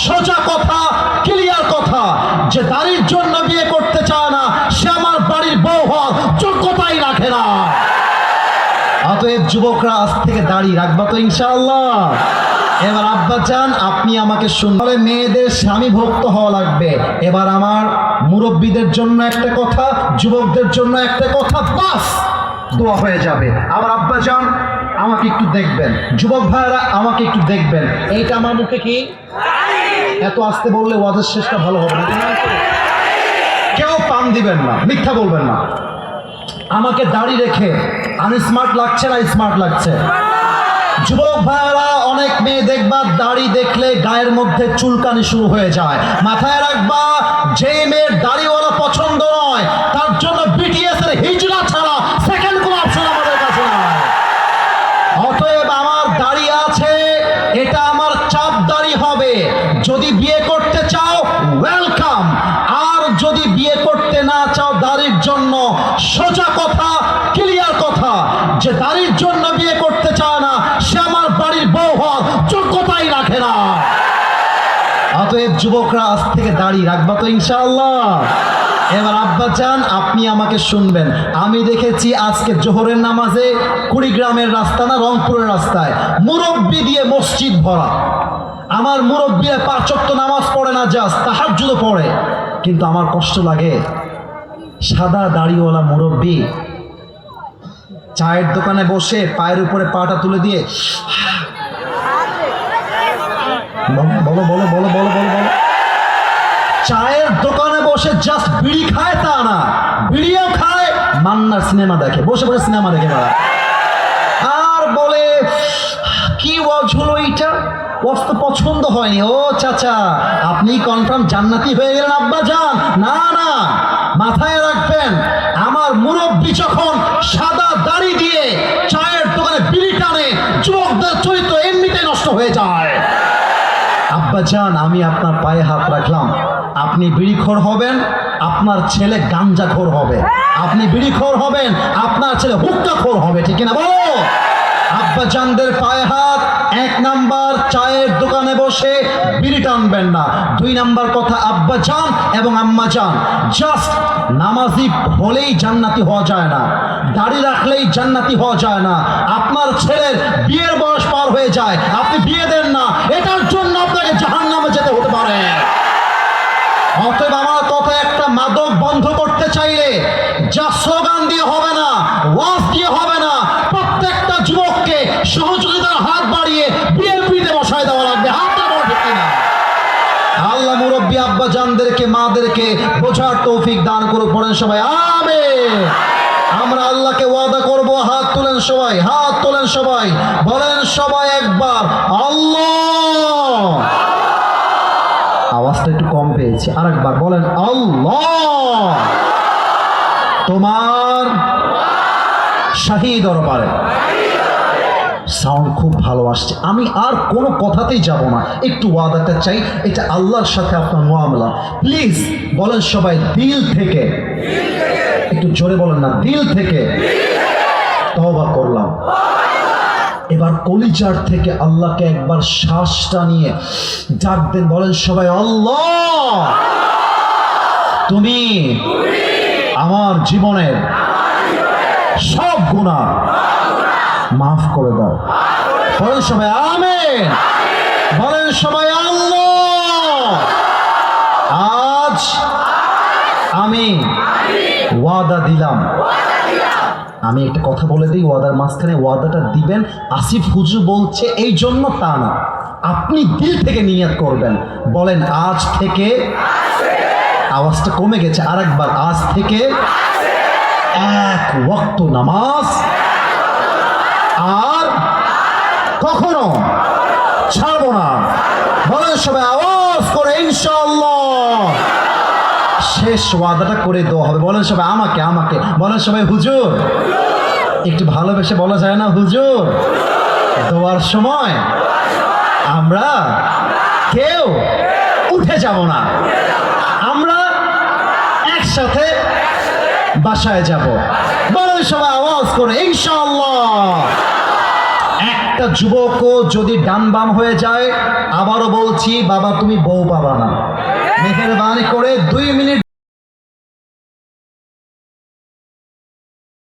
সোজা কথা, ক্লিয়ার কথা, যে দাড়ির জন্য বিয়ে করতে চায় না সে আমার বাড়ির বউ হওয়ার যোগ্যতাই রাখে না। অতএব যুবকরা আজ থেকে দাড়ি রাখবা তো ইনশাআল্লাহ। এবার আব্বাজান আপনি আমাকে শুনলে মেয়েদের স্বামী ভক্ত হওয়া লাগবে। এবার আমার মুরব্বীদের জন্য একটা কথা, যুবকদের জন্য একটা কথা, বাস দোয়া হয়ে যাবে। আমার আব্বাজান আমাকে একটু দেখবেন, যুবক ভাইরা আমাকে একটু দেখবেন। এইটা আমার মুখে কি এত আসতে বললে ওয়াজের শেষটা ভালো হবে না। কেউ পান দিবেন না, মিথ্যা বলবেন না। আমাকে দাড়ি রেখে আমি স্মার্ট লাগছে না স্মার্ট লাগছে? যুবক ভাইরা অনেক মেয়ে দেখবা দাড়ি দেখলে গায়ের মধ্যে চুলকানি শুরু হয়ে যায়। মাথায় রাখবা যে মেয়ের দাড়িওয়ালা পছন্দ নয় তার জন্য বিটিএস এর হিজড়া ছাড়া সেকেন্ড কোন অপশন আমাদের কাছে নাই। অতএব আমার দাড়ি আছে, এটা আমার চাপ দাড়ি হবে। যদি বিয়ে করতে চাও ওয়েলকাম, আর যদি বিয়ে করতে না চাও দাড়ির জন্য সোজা কথা, ক্লিয়ার কথা, যে দাড়ির জন্য বিয়ে করতে চায় না সে আমার বাড়ির বউ হওয়ার যোগ্যতাই রাখে না। অতএব যুবকরা আজ থেকে দাড়ি রাখবা তো ইনশাআল্লাহ। এবার আব্বাজান আপনি আমাকে শুনবেন। আমি দেখেছি আজকে জোহরের নামাজে কুড়িগ্রামের রাস্তা না রংপুরের রাস্তায় মুরব্বি দিয়ে মসজিদ ভরা। আমার মুরব্বিরা 5 ওয়াক্ত নামাজ পড়ে না, জাস্ট তাহাজ্জুদ পড়ে, কিন্তু আমার কষ্ট লাগে। সাদা দাড়িওয়ালা মুরব্বি চায়ের দোকানে বসে পায়ের উপরে পাটা তুলে দিয়ে বলো বলো বলো বলো বলো বলো, চায়ের দোকানে বসে জাস্ট বিড়ি খায় তা না, বিড়িও খায়, মান্নার সিনেমা দেখে, বসে বসে সিনেমা দেখে বেড়ায়। আর বলে কি ওয়াজ হলো এইটা, ওয়াজ তো পছন্দ হয়নি। ও চাচা আপনি কনফার্ম জান্নাতি হয়ে গেলেন আব্বাজান? না না, মাথায় রাখবেন আমার মুরব্বি যখন সাদা দাড়ি দিয়ে চায়ের দোকানে বিড়ি টানে যুবকদের চরিত্র এমনিতেই নষ্ট হয়ে যায়। আব্বাজান আমি আপনার পায়ে হাত রাখলাম, আপনি বিড়িখোর হবেন, আপনার ছেলে গাঞ্জাখোর হবে। আপনি বিড়িখোর হবেন, আপনার ছেলে হুক্কাখোর হবে, ঠিক না বলো? আব্বাজানদের পায়ে হাত। 1 নাম্বার, চায়ের দোকানে বসে বিড়ি টানবেন না। 2 নাম্বার কথা, আব্বাজান এবং আম্মাজান জাস্ট নামাজি হলেই জান্নাতি হওয়া যায় না, দাড়ি রাখলেই জান্নাতি হওয়া যায় না। আপনার ছেলের বিয়ের বয়স পার হয়ে যায়, আপনি বিয়ে দেন না, এটার জন্য আপনাকে জাহান্নামে যেতে হতে পারে। অতএব আমার কথা একটা, মাদক বন্ধ করতে চাইলে যা স্লোগান দিয়ে হবে না, ওয়াজ দিয়ে হবে না, প্রত্যেকটা যুবককে সহযোগিতার হাত বাড়িয়ে বিএনপিতে বসায় দেওয়া লাগবে। হাতটা বড় ঠিক না। আল্লাহ মুরব্বী আব্বা জানদেরকে মাদেরকে বোঝার তৌফিক দান করে পড়েন সবাই আমিন। আমরা আল্লাহকে ওয়াদা করব, হাত তোলেন সবাই, হাত তোলেন সবাই, বলেন সবাই একবার আল্লাহ। আওয়াজটা একটু কম পেয়েছে, আরেকবার বলেন আল্লাহ। তোমার শাহী দরবারে সাউন্ড খুব ভালো আসছে। আমি আর কোনো কথাতেই যাব না, একটু ওয়াদাটা চাই, এটা আল্লাহর সাথে আপনার মুআমালা। প্লিজ বলেন সবাই দিল থেকে, একটু জোরে বলেন না, দিল থেকে তওবা করলাম। এবার কলিজার থেকে আল্লাহকে একবার শ্বাসটা নিয়ে ডাক দেন, বলেন সবাই আল্লাহ তুমি আমার জীবনের সব গুনাহ মাফ করে দাও। বলেন সবাই আমিন, বলেন সবাই আল্লাহ। আজ আমি ওয়াদা দিলাম, আমি একটা কথা বলে দিই, ওয়াদার মাঝখানে ওয়াদাটা দিবেন আসিফ হুজুর বলছে এই জন্য তা না, আপনি দিল থেকে নিয়ত করবেন। বলেন আজ থেকে, আওয়াজটা কমে গেছে, আরেকবার, আজ থেকে 1 ওয়াক্ত নামাজ আর কখনো ছাড়বো না। বলেন সবাই আওয়াজ করে ইনশাআল্লাহ। শেষ ওয়াদাটা করে দেওয়া হবে। বলেন সবাই আমাকে, আমাকে বলেন সবাই হুজুর। একটু ভালোবেসে বলা যায় না হুজুর? দোয়ার সময় আমরা কেউ উঠে যাব না, আমরা একসাথে বাসায় যাব। বলেন সবাই আওয়াজ করে ইনশাআল্লাহ। একটা যুবকও যদি ডান বাম হয়ে যায়, আবারও বলছি বাবা তুমি বউ পাবা না। মেহেরবানি করে 2 মিনিট